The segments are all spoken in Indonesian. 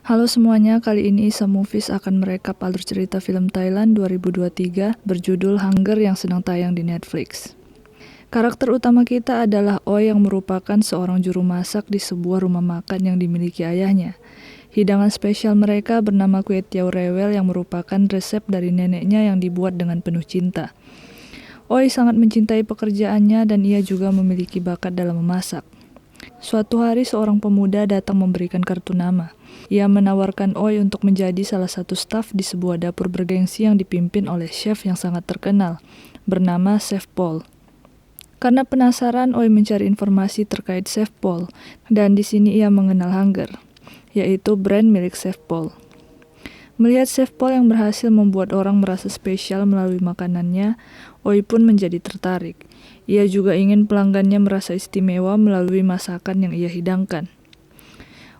Halo semuanya, kali ini Isa Movies akan merekap alur cerita film Thailand 2023 berjudul Hunger yang sedang tayang di Netflix. Karakter utama kita adalah Oi yang merupakan seorang juru masak di sebuah rumah makan yang dimiliki ayahnya. Hidangan spesial mereka bernama kue tiaw rewel yang merupakan resep dari neneknya yang dibuat dengan penuh cinta. Oi sangat mencintai pekerjaannya dan ia juga memiliki bakat dalam memasak. Suatu hari seorang pemuda datang memberikan kartu nama. Ia menawarkan Oi untuk menjadi salah satu staf di sebuah dapur bergengsi yang dipimpin oleh chef yang sangat terkenal, bernama Chef Paul. Karena penasaran, Oi mencari informasi terkait Chef Paul, dan di sini ia mengenal Hunger, yaitu brand milik Chef Paul. Melihat Chef Paul yang berhasil membuat orang merasa spesial melalui makanannya, Oi pun menjadi tertarik. Ia juga ingin pelanggannya merasa istimewa melalui masakan yang ia hidangkan.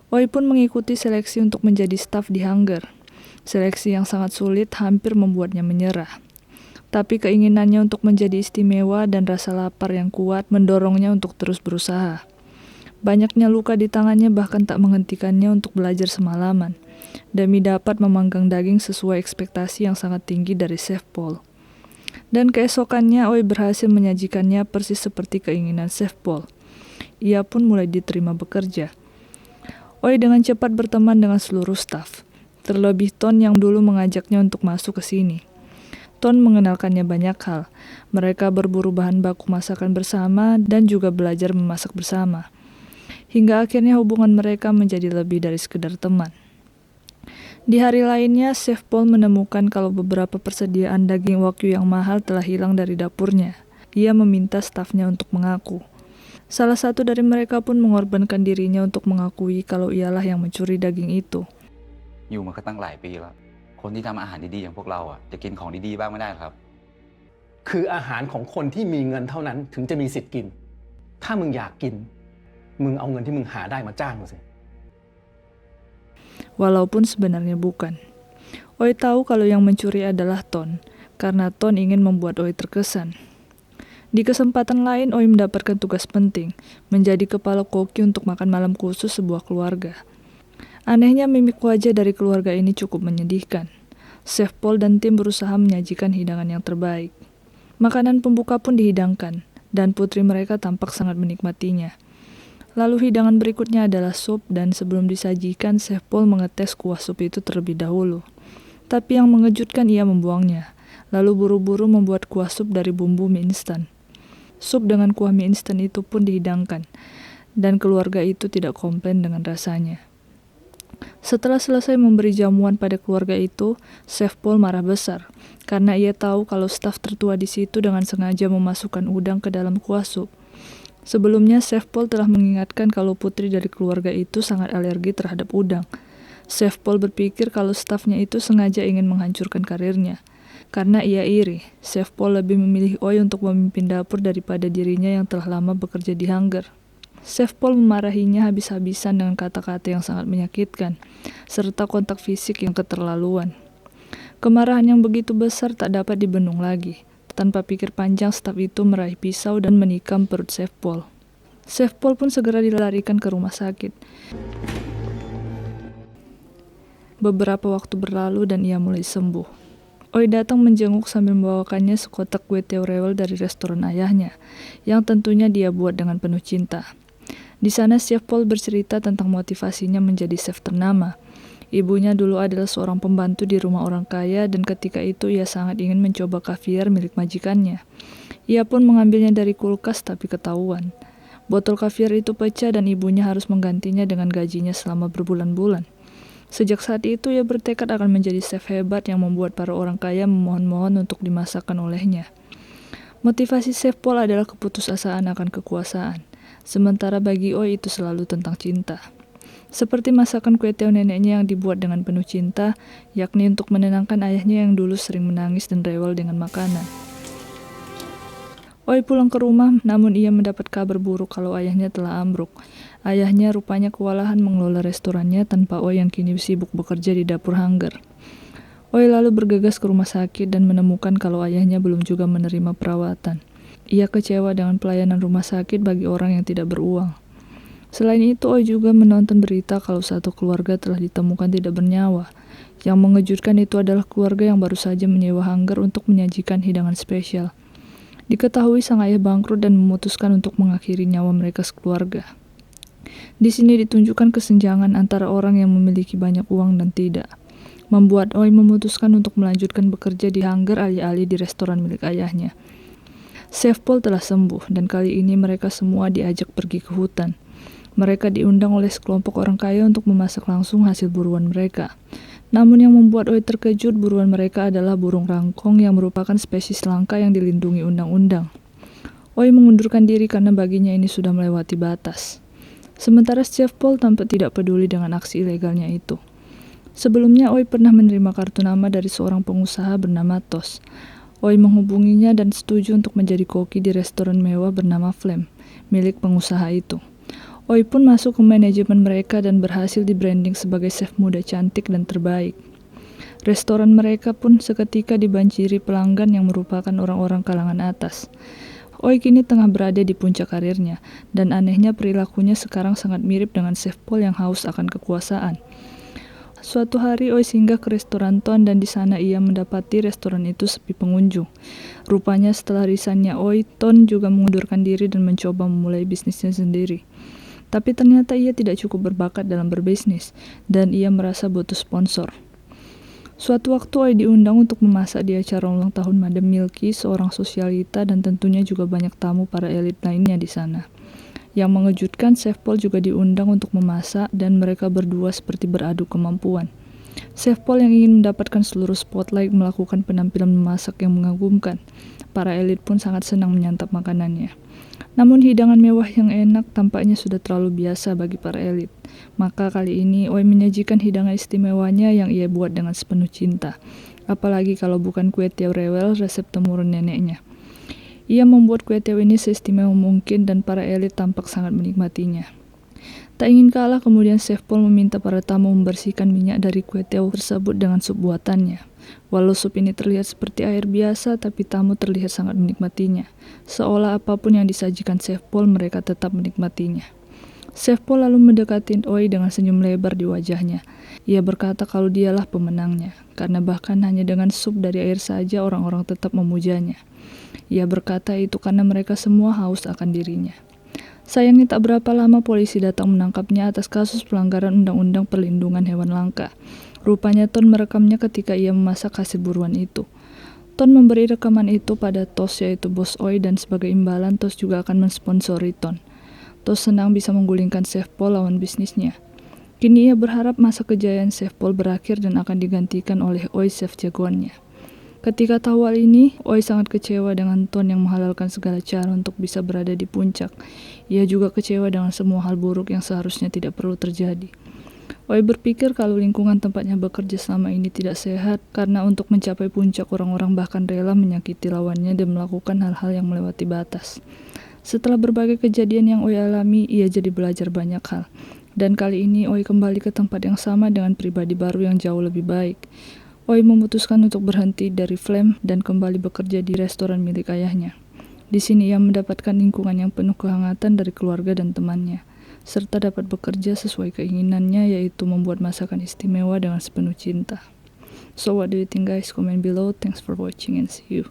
Oi pun mengikuti seleksi untuk menjadi staf di Hunger. Seleksi yang sangat sulit hampir membuatnya menyerah. Tapi keinginannya untuk menjadi istimewa dan rasa lapar yang kuat mendorongnya untuk terus berusaha. Banyaknya luka di tangannya bahkan tak menghentikannya untuk belajar semalaman, demi dapat memanggang daging sesuai ekspektasi yang sangat tinggi dari Chef Paul. Dan keesokannya Oi berhasil menyajikannya persis seperti keinginan Chef Paul. Ia pun mulai diterima bekerja. Oi dengan cepat berteman dengan seluruh staf, terlebih Ton yang dulu mengajaknya untuk masuk ke sini. Ton mengenalkannya banyak hal. Mereka berburu bahan baku masakan bersama dan juga belajar memasak bersama. Hingga akhirnya hubungan mereka menjadi lebih dari sekedar teman. Di hari lainnya, Chef Paul menemukan kalau beberapa persediaan daging wagyu yang mahal telah hilang dari dapurnya. Ia meminta stafnya untuk mengaku. Salah satu dari mereka pun mengorbankan dirinya untuk mengakui kalau ialah yang mencuri daging itu. อยู่มาก็ตั้งหลายปีแล้วคนที่ทำอาหารดีๆอย่างพวกเราอ่ะจะกินของดีๆบ้างไม่ได้หรอครับ คืออาหารของคนที่มีเงินเท่านั้นถึงจะมีสิทธิ์กิน ถ้ามึงอยากกิน มึงเอาเงินที่มึงหาได้มาจ้างกูสิ Walaupun sebenarnya bukan. Oi tahu kalau yang mencuri adalah Ton, karena Ton ingin membuat Oi terkesan. Di kesempatan lain, Oi mendapatkan tugas penting, menjadi kepala koki untuk makan malam khusus sebuah keluarga. Anehnya, mimik wajah dari keluarga ini cukup menyedihkan. Chef Paul dan tim berusaha menyajikan hidangan yang terbaik. Makanan pembuka pun dihidangkan, dan putri mereka tampak sangat menikmatinya. Lalu hidangan berikutnya adalah sup, dan sebelum disajikan, Chef Paul mengetes kuah sup itu terlebih dahulu. Tapi yang mengejutkan, ia membuangnya, lalu buru-buru membuat kuah sup dari bumbu mie instan. Sup dengan kuah mie instan itu pun dihidangkan, dan keluarga itu tidak komplain dengan rasanya. Setelah selesai memberi jamuan pada keluarga itu, Chef Paul marah besar, karena ia tahu kalau staf tertua di situ dengan sengaja memasukkan udang ke dalam kuah sup. Sebelumnya, Chef Paul telah mengingatkan kalau putri dari keluarga itu sangat alergi terhadap udang. Chef Paul berpikir kalau stafnya itu sengaja ingin menghancurkan karirnya. Karena ia iri, Chef Paul lebih memilih Oi untuk memimpin dapur daripada dirinya yang telah lama bekerja di Hunger. Chef Paul memarahinya habis-habisan dengan kata-kata yang sangat menyakitkan, serta kontak fisik yang keterlaluan. Kemarahan yang begitu besar tak dapat dibendung lagi. Tanpa pikir panjang, staf itu meraih pisau dan menikam perut Chef Paul. Chef Paul pun segera dilarikan ke rumah sakit. Beberapa waktu berlalu dan ia mulai sembuh. Oi datang menjenguk sambil membawakannya sekotak kue tiaw rewel dari restoran ayahnya, yang tentunya dia buat dengan penuh cinta. Di sana Chef Paul bercerita tentang motivasinya menjadi chef ternama. Ibunya dulu adalah seorang pembantu di rumah orang kaya dan ketika itu ia sangat ingin mencoba kaviar milik majikannya. Ia pun mengambilnya dari kulkas tapi ketahuan. Botol kaviar itu pecah dan ibunya harus menggantinya dengan gajinya selama berbulan-bulan. Sejak saat itu ia bertekad akan menjadi chef hebat yang membuat para orang kaya memohon-mohon untuk dimasakkan olehnya. Motivasi Chef Paul adalah keputusasaan akan kekuasaan, sementara bagi Oi itu selalu tentang cinta. Seperti masakan kue tiaw neneknya yang dibuat dengan penuh cinta, yakni untuk menenangkan ayahnya yang dulu sering menangis dan rewel dengan makanan. Oi pulang ke rumah, namun ia mendapat kabar buruk kalau ayahnya telah ambruk. Ayahnya rupanya kewalahan mengelola restorannya tanpa Oi yang kini sibuk bekerja di dapur Hunger. Oi lalu bergegas ke rumah sakit dan menemukan kalau ayahnya belum juga menerima perawatan. Ia kecewa dengan pelayanan rumah sakit bagi orang yang tidak beruang. Selain itu, Oi juga menonton berita kalau satu keluarga telah ditemukan tidak bernyawa. Yang mengejutkan itu adalah keluarga yang baru saja menyewa hanggar untuk menyajikan hidangan spesial. Diketahui sang ayah bangkrut dan memutuskan untuk mengakhiri nyawa mereka sekeluarga. Di sini ditunjukkan kesenjangan antara orang yang memiliki banyak uang dan tidak, membuat Oi memutuskan untuk melanjutkan bekerja di hanggar alih-alih di restoran milik ayahnya. Chef Paul telah sembuh dan kali ini mereka semua diajak pergi ke hutan. Mereka diundang oleh sekelompok orang kaya untuk memasak langsung hasil buruan mereka. Namun yang membuat Oi terkejut, buruan mereka adalah burung rangkong yang merupakan spesies langka yang dilindungi undang-undang. Oi mengundurkan diri karena baginya ini sudah melewati batas. Sementara Chef Paul tampak tidak peduli dengan aksi ilegalnya itu. Sebelumnya Oi pernah menerima kartu nama dari seorang pengusaha bernama Tos. Oi menghubunginya dan setuju untuk menjadi koki di restoran mewah bernama Flame, milik pengusaha itu. Oi pun masuk ke manajemen mereka dan berhasil di-branding sebagai chef muda cantik dan terbaik. Restoran mereka pun seketika dibanjiri pelanggan yang merupakan orang-orang kalangan atas. Oi kini tengah berada di puncak karirnya, dan anehnya perilakunya sekarang sangat mirip dengan Chef Paul yang haus akan kekuasaan. Suatu hari Oi singgah ke restoran Ton dan di sana ia mendapati restoran itu sepi pengunjung. Rupanya setelah risannya Oi, Ton juga mengundurkan diri dan mencoba memulai bisnisnya sendiri. Tapi ternyata ia tidak cukup berbakat dalam berbisnis, dan ia merasa butuh sponsor. Suatu waktu Oi diundang untuk memasak di acara ulang tahun Madam Milky, seorang sosialita, dan tentunya juga banyak tamu para elit lainnya di sana. Yang mengejutkan, Chef Paul juga diundang untuk memasak, dan mereka berdua seperti beradu kemampuan. Chef Paul yang ingin mendapatkan seluruh spotlight melakukan penampilan memasak yang mengagumkan. Para elit pun sangat senang menyantap makanannya. Namun hidangan mewah yang enak tampaknya sudah terlalu biasa bagi para elit. Maka kali ini Oi menyajikan hidangan istimewanya yang ia buat dengan sepenuh cinta. Apalagi kalau bukan kue tiaw rewel resep temurun neneknya. Ia membuat kue tiaw ini seistimewa mungkin dan para elit tampak sangat menikmatinya. Tak ingin kalah kemudian Chef Paul meminta para tamu membersihkan minyak dari kue tiaw tersebut dengan sup buatannya. Walau sup ini terlihat seperti air biasa, tapi tamu terlihat sangat menikmatinya. Seolah apapun yang disajikan Chef Paul, mereka tetap menikmatinya. Chef Paul lalu mendekati Oi dengan senyum lebar di wajahnya. Ia berkata kalau dialah pemenangnya, karena bahkan hanya dengan sup dari air saja orang-orang tetap memujanya. Ia berkata itu karena mereka semua haus akan dirinya. Sayangnya tak berapa lama polisi datang menangkapnya atas kasus pelanggaran Undang-Undang Perlindungan Hewan Langka. Rupanya Ton merekamnya ketika ia memasak hasil buruan itu. Ton memberi rekaman itu pada Tos, yaitu bos Oi, dan sebagai imbalan Tos juga akan mensponsori Ton. Tos senang bisa menggulingkan Chef Paul lawan bisnisnya. Kini ia berharap masa kejayaan Chef Paul berakhir dan akan digantikan oleh Oi, chef jagoannya. Ketika tahu hal ini, Oi sangat kecewa dengan Ton yang menghalalkan segala cara untuk bisa berada di puncak. Ia juga kecewa dengan semua hal buruk yang seharusnya tidak perlu terjadi. Oi berpikir kalau lingkungan tempatnya bekerja selama ini tidak sehat, karena untuk mencapai puncak orang-orang bahkan rela menyakiti lawannya dan melakukan hal-hal yang melewati batas. Setelah berbagai kejadian yang Oi alami, ia jadi belajar banyak hal. Dan kali ini Oi kembali ke tempat yang sama dengan pribadi baru yang jauh lebih baik. Oi memutuskan untuk berhenti dari Flame dan kembali bekerja di restoran milik ayahnya. Di sini ia mendapatkan lingkungan yang penuh kehangatan dari keluarga dan temannya, serta dapat bekerja sesuai keinginannya, yaitu membuat masakan istimewa dengan sepenuh cinta. So what do you think guys? Comment below. Thanks for watching and see you.